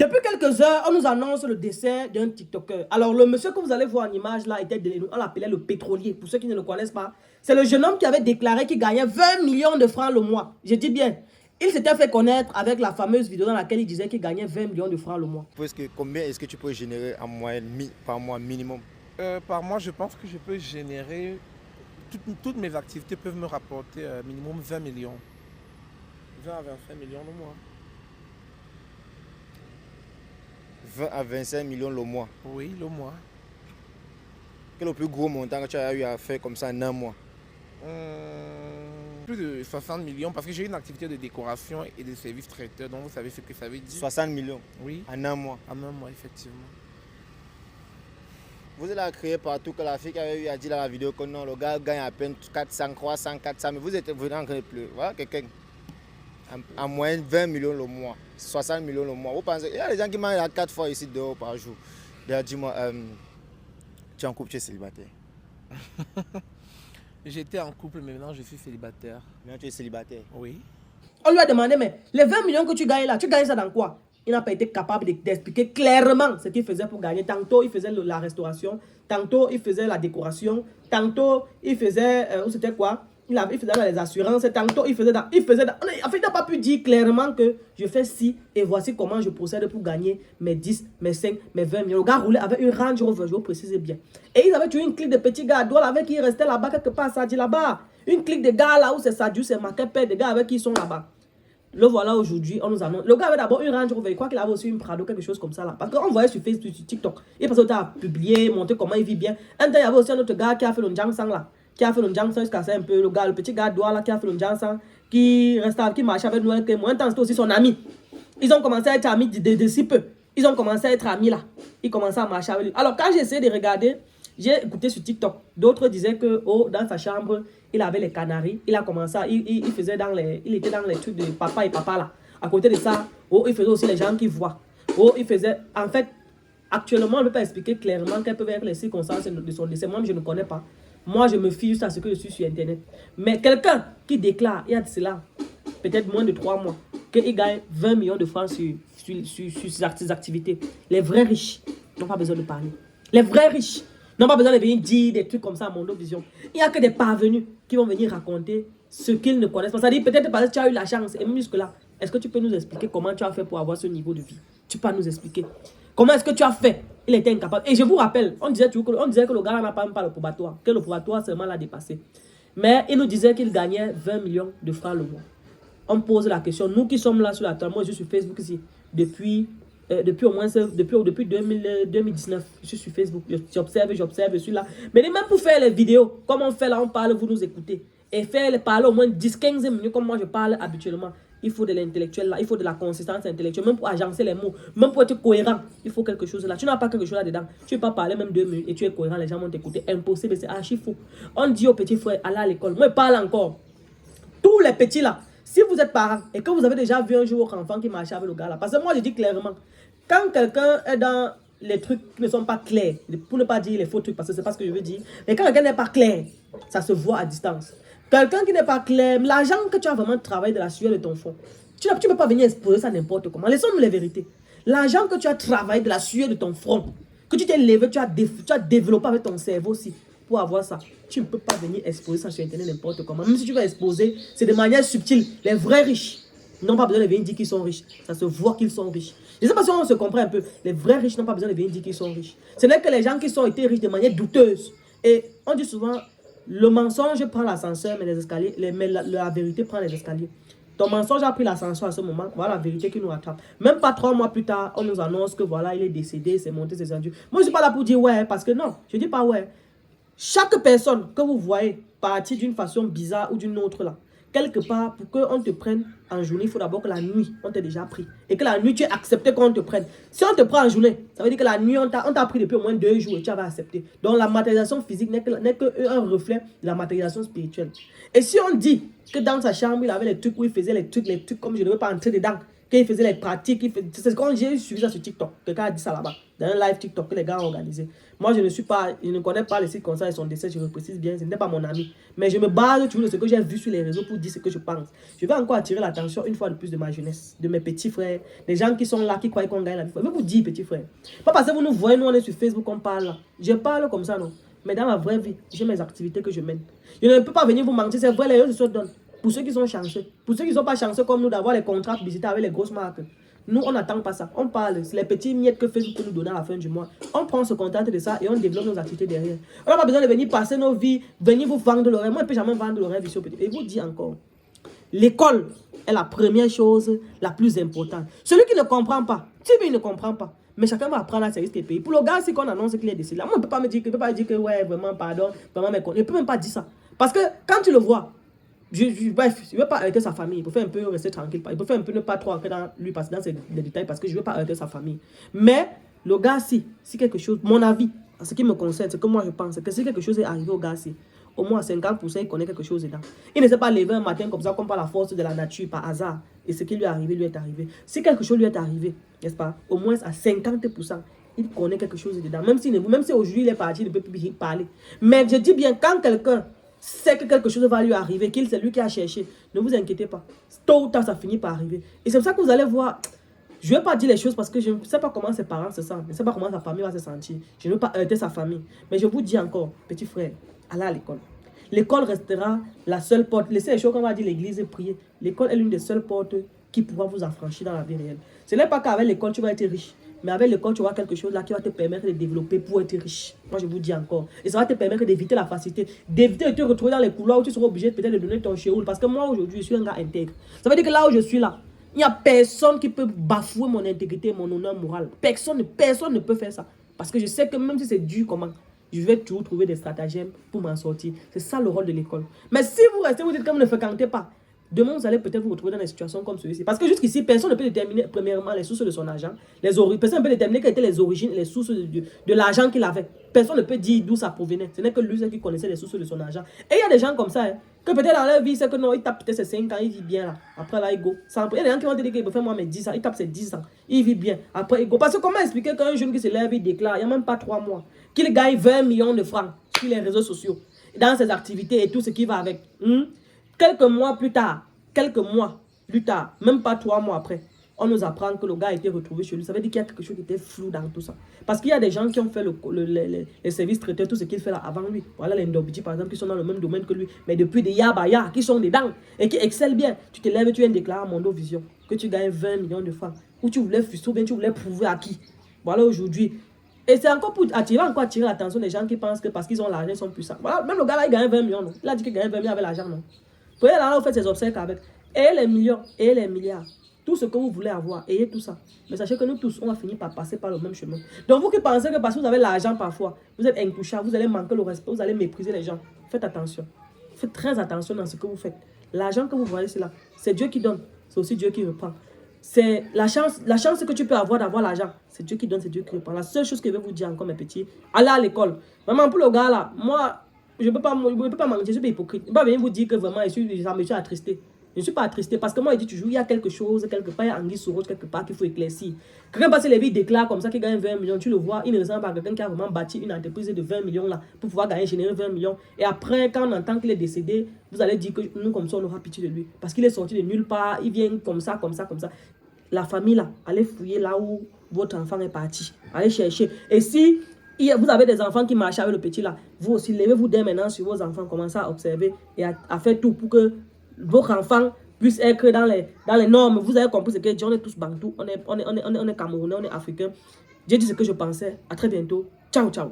Depuis quelques heures, on nous annonce le décès d'un TikToker. Alors, le monsieur que vous allez voir en image là, on l'appelait le pétrolier. Pour ceux qui ne le connaissent pas, c'est le jeune homme qui avait déclaré qu'il gagnait 20 millions de francs le mois. Je dis bien, il s'était fait connaître avec la fameuse vidéo dans laquelle il disait qu'il gagnait 20 millions de francs le mois. Combien est-ce que tu peux générer en moyenne par mois minimum? Par mois, je pense que je peux générer... Toutes mes activités peuvent me rapporter minimum 20 millions. 20 à 25 millions le mois. 20 à 25 millions le mois? Oui, le mois. Quel est le plus gros montant que tu as eu à faire comme ça en un mois? Plus de 60 millions parce que j'ai une activité de décoration et de service traiteur, donc vous savez ce que ça veut dire. 60 millions? Oui. En un mois? En un mois, effectivement. Vous allez créer partout que la fille qui avait eu à dire dans la vidéo que non, le gars gagne à peine 400, 300, 400, mais vous êtes venu en train de pleurer. Voilà quelqu'un en moyenne 20 millions le mois, 60 millions le mois. Vous pensez, il y a des gens qui mangent 4 fois ici dehors par jour. D'ailleurs, dis-moi, tu es en couple, tu es célibataire? J'étais en couple, mais maintenant je suis célibataire. Maintenant tu es célibataire? Oui. On lui a demandé, mais les 20 millions que tu gagnes là, tu gagnes ça dans quoi? Il n'a pas été capable d'expliquer clairement ce qu'il faisait pour gagner. Tantôt, il faisait la restauration. Tantôt, il faisait la décoration. Tantôt, il faisait... c'était quoi? Il faisait dans les assurances. Tantôt, il faisait dans... En fait, il n'a pas pu dire clairement que je fais ci et voici comment je procède pour gagner mes 10, mes 5, mes 20 millions. Le gars roulait avec une Range Rover, je vous précise bien. Et ils avaient tué une clique de petits gars à Douala avec qui ils restaient là-bas, quelque part, ça dit là-bas. Une clique de gars là où c'est Sadiou, c'est Makepé, des gars avec qui ils sont là-bas. Le voilà aujourd'hui, on nous annonce. Le gars avait d'abord une Range Rover, je crois qu'il avait aussi une Prado, quelque chose comme ça là. Parce qu'on voyait sur Facebook, sur TikTok. Il passait au temps à publier, montrer comment il vit bien. Un temps, il y avait aussi un autre gars qui a fait le Njangsang là. Qui a fait le Njangsang jusqu'à ça un peu. Le petit gars Douala qui a fait le Njangsang. Qui marchait avec Noël Kémo. Un temps, c'était aussi son ami. Ils ont commencé à être amis de si peu. Ils ont commencé à être amis là. Ils commençaient à marcher avec lui. Alors quand j'ai essayé de regarder, j'ai écouté sur TikTok. D'autres disaient que dans sa chambre, il avait les canaris. Il a commencé à, il faisait il était dans les trucs de papa et papa là. À côté de ça, il faisait aussi les gens qui voient. Il faisait, en fait, actuellement, on ne peut pas expliquer clairement quelles peuvent être les circonstances de son décès. Moi, je ne connais pas. Moi, je me fie juste à ce que je suis sur Internet. Mais quelqu'un qui déclare, il y a de cela, peut-être moins de 3 mois, qu'il gagne 20 millions de francs sur ses activités. Les vrais riches n'ont pas besoin de parler. Les vrais riches n'ont pas besoin de venir dire des trucs comme ça à Mondo Vision. Il n'y a que des parvenus qui vont venir raconter ce qu'ils ne connaissent pas. C'est-à-dire peut-être parce que tu as eu la chance. Et même jusque-là, est-ce que tu peux nous expliquer comment tu as fait pour avoir ce niveau de vie? Tu peux nous expliquer. Comment est-ce que tu as fait? Il était incapable. Et je vous rappelle, on disait que le gars n'a pas même pas le probatoire. Que le probatoire seulement l'a dépassé. Mais il nous disait qu'il gagnait 20 millions de francs le mois. On pose la question. Nous qui sommes là sur la table, moi je suis sur Facebook ici depuis 2019, je suis sur Facebook, j'observe, je suis là. Mais même pour faire les vidéos, comme on fait là, on parle, vous nous écoutez. Et parler au moins 10-15 minutes comme moi je parle habituellement. Il faut de l'intellectuel là, il faut de la consistance intellectuelle, même pour agencer les mots, même pour être cohérent, il faut quelque chose là. Tu n'as pas quelque chose là-dedans, tu ne peux pas parler même 2 minutes et tu es cohérent, les gens vont t'écouter. Impossible, c'est archi faux. On dit aux petits frères, allez à l'école. Moi je parle encore. Tous les petits là, si vous êtes parents et que vous avez déjà vu un jour votre enfant qui marchait avec le gars là, parce que moi je dis clairement, quand quelqu'un est dans les trucs qui ne sont pas clairs, pour ne pas dire les faux trucs, parce que c'est pas ce que je veux dire, mais quand quelqu'un n'est pas clair, ça se voit à distance. Quelqu'un qui n'est pas clair, l'argent que tu as vraiment travaillé de la sueur de ton front, tu ne peux pas venir exposer ça n'importe comment. Laissons-nous les vérités. L'argent que tu as travaillé de la sueur de ton front, que tu t'es levé, tu as développé avec ton cerveau aussi, pour avoir ça, tu ne peux pas venir exposer ça sur Internet n'importe comment. Même si tu vas exposer, c'est de manière subtile. Les vrais riches n'ont pas besoin de venir dire qu'ils sont riches. Ça se voit qu'ils sont riches. Je ne sais pas si on se comprend un peu. Les vrais riches n'ont pas besoin de venir dire qu'ils sont riches. Ce n'est que les gens qui ont été riches de manière douteuse. Et on dit souvent, le mensonge prend l'ascenseur, mais les escaliers, la vérité prend les escaliers. Ton mensonge a pris l'ascenseur à ce moment, voilà la vérité qui nous rattrape. Même pas 3 mois plus tard, on nous annonce que voilà, il est décédé, c'est monté, c'est descendu. Moi, je ne suis pas là pour dire ouais, parce que non, je ne dis pas ouais. Chaque personne que vous voyez partir d'une façon bizarre ou d'une autre là, quelque part, pour qu'on te prenne en journée, il faut d'abord que la nuit, on t'ait déjà pris. Et que la nuit, tu aies accepté qu'on te prenne. Si on te prend en journée, ça veut dire que la nuit, on t'a pris depuis au moins 2 jours et tu avais accepté. Donc la matérialisation physique n'est qu'un reflet de la matérialisation spirituelle. Et si on dit que dans sa chambre, il avait les trucs où il faisait les trucs comme je ne veux pas entrer dedans, qu'il faisait les pratiques. C'est quand j'ai suivi ça sur TikTok. Quelqu'un a dit ça là-bas, dans un live TikTok que les gars ont organisé. Moi, je ne connais pas les circonstances et son décès, je le précise bien, ce n'est pas mon ami. Mais je me base toujours de ce que j'ai vu sur les réseaux pour dire ce que je pense. Je vais encore attirer l'attention une fois de plus de ma jeunesse, de mes petits frères, des gens qui sont là, qui croient qu'on gagne la vie. Je vais vous dire, petits frères, pas parce que vous nous voyez, nous on est sur Facebook, on parle là. Je parle comme ça, non. Mais dans la vraie vie, j'ai mes activités que je mène. Je ne peux pas venir vous mentir, c'est vrai, les gens se donnent. Pour ceux qui sont chanceux, pour ceux qui ne sont pas chanceux comme nous d'avoir les contrats publicitaires avec les grosses marques. Nous, on n'attend pas ça. On parle, c'est les petits miettes que Facebook peut nous donner à la fin du mois. On prend ce contact de ça et on développe nos activités derrière. On n'a pas besoin de venir passer nos vies, venir vous vendre le rêve. Moi, je ne peux jamais vendre le rêve ici au petit. Et je vous dis encore, l'école est la première chose la plus importante. Celui qui ne comprend pas, si il ne comprend pas, mais chacun va apprendre à service des pays. Pour le gars, c'est qu'on annonce qu'il est décédé. Là, moi, on ne peut pas me dire que ouais, vraiment, pardon, vraiment, mais je ne peux même pas dire ça. Parce que quand tu le vois, bref, je ne veux pas arrêter sa famille. Il peut faire un peu rester tranquille. Il peut faire un peu ne pas trop entrer dans lui, dans ces détails, parce que je ne veux pas arrêter sa famille. Mais le gars, si quelque chose, mon avis, en ce qui me concerne, ce que moi je pense, que si quelque chose est arrivé au gars, si au moins 50%, il connaît quelque chose dedans. Il ne s'est pas levé un matin comme ça, comme par la force de la nature, par hasard. Et ce qui lui est arrivé, lui est arrivé. Si quelque chose lui est arrivé, n'est-ce pas, au moins à 50%, il connaît quelque chose dedans. Même si aujourd'hui il est parti, il ne peut plus parler. Mais je dis bien, quand quelqu'un sait que quelque chose va lui arriver, qu'il c'est lui qui a cherché, ne vous inquiétez pas. Tôt ou tard, ça finit par arriver. Et c'est pour ça que vous allez voir, je ne vais pas dire les choses parce que je ne sais pas comment ses parents se sentent. Je ne sais pas comment sa famille va se sentir. Je ne veux pas heurter sa famille. Mais je vous dis encore, petit frère, allez à l'école. L'école restera la seule porte. Laissez les choses qu'on va dire l'église et prier. L'école est l'une des seules portes qui pourra vous affranchir dans la vie réelle. Ce n'est pas qu'avec l'école, tu vas être riche. Mais avec l'école, tu auras quelque chose là qui va te permettre de développer pour être riche. Moi, je vous dis encore. Et ça va te permettre d'éviter la facilité. D'éviter de te retrouver dans les couloirs où tu seras obligé peut-être de donner ton chéoul. Parce que moi, aujourd'hui, je suis un gars intègre. Ça veut dire que là où je suis là, il n'y a personne qui peut bafouer mon intégrité, mon honneur moral. Personne ne peut faire ça. Parce que je sais que même si c'est dur, comment, je vais toujours trouver des stratagèmes pour m'en sortir. C'est ça le rôle de l'école. Mais si vous restez, vous dites que vous ne fréquentez pas, demain, vous allez peut-être vous retrouver dans des situations comme celui-ci. Parce que jusqu'ici, personne ne peut déterminer, premièrement, les sources de son argent. Personne ne peut déterminer quelles étaient les origines, les sources de l'argent qu'il avait. Personne ne peut dire d'où ça provenait. Ce n'est que lui qui connaissait les sources de son argent. Et il y a des gens comme ça, hein, que peut-être dans leur vie, c'est que non, il tape peut-être ses 5 ans, il vit bien là. Après là, il go. Il y a des gens qui vont te dire qu'il peut faire moi mes 10 ans. Il tape ses 10 ans, il vit bien. Après, il go. Parce que comment expliquer qu'un jeune qui se lève, il déclare, il n'y a même pas 3 mois, qu'il gagne 20 millions de francs sur les réseaux sociaux, dans ses activités et tout ce qui va avec. Quelques mois plus tard, même pas 3 mois après, on nous apprend que le gars a été retrouvé chez lui. Ça veut dire qu'il y a quelque chose qui était flou dans tout ça. Parce qu'il y a des gens qui ont fait les services traiteurs, tout ce qu'il fait là avant lui. Voilà les Ndobiji par exemple, qui sont dans le même domaine que lui, mais depuis des Yabaya, qui sont dedans et qui excellent bien. Tu te lèves et tu viens déclarer à Mondo Vision que tu gagnes 20 millions de francs. Ou tu voulais frustrer, ou bien tu voulais prouver à qui. Voilà aujourd'hui. Et c'est encore pour attirer l'attention des gens qui pensent que parce qu'ils ont l'argent, ils sont puissants. Voilà, même le gars là, il gagne 20 millions. Non. Il a dit qu'il gagne 20 millions avec l'argent, non. Vous voyez là, vous faites ses obsèques avec. Et les millions, et les milliards. Tout ce que vous voulez avoir, ayez tout ça. Mais sachez que nous tous, on va finir par passer par le même chemin. Donc vous qui pensez que parce que vous avez l'argent parfois, vous êtes intouchable, vous allez manquer le respect, vous allez mépriser les gens. Faites attention. Faites très attention dans ce que vous faites. L'argent que vous voyez, c'est là. C'est Dieu qui donne. C'est aussi Dieu qui reprend. C'est la chance que tu peux avoir d'avoir l'argent. C'est Dieu qui donne, c'est Dieu qui reprend. La seule chose que je vais vous dire encore, mes petits, allez à l'école. Vraiment, pour le gars là, moi, je ne peux pas mentir, je suis pas hypocrite. Je ne peux pas venir vous dire que vraiment, ça me suis attristé. Je ne suis pas attristé parce que moi, je dis toujours, il y a quelque chose, quelque part, il y a Anguille sous roche, quelque part qu'il faut éclaircir. Quelqu'un passe les vies, déclare comme ça qu'il gagne 20 millions, tu le vois, il ne ressemble pas à quelqu'un qui a vraiment bâti une entreprise de 20 millions là, pour pouvoir générer 20 millions. Et après, quand on entend qu'il est décédé, vous allez dire que nous, comme ça, on aura pitié de lui. Parce qu'il est sorti de nulle part, il vient comme ça. La famille là, allez fouiller là où votre enfant est parti. Allez chercher. Et si vous avez des enfants qui marchent avec le petit là, vous aussi, levez-vous dès maintenant sur vos enfants, commencez à observer et à faire tout pour que votre enfant puisse être dans les normes. Vous avez compris ce que je dis, on est tous bantou, on est Camerounais, on est Africains. J'ai dit ce que je pensais. À très bientôt. Ciao, ciao.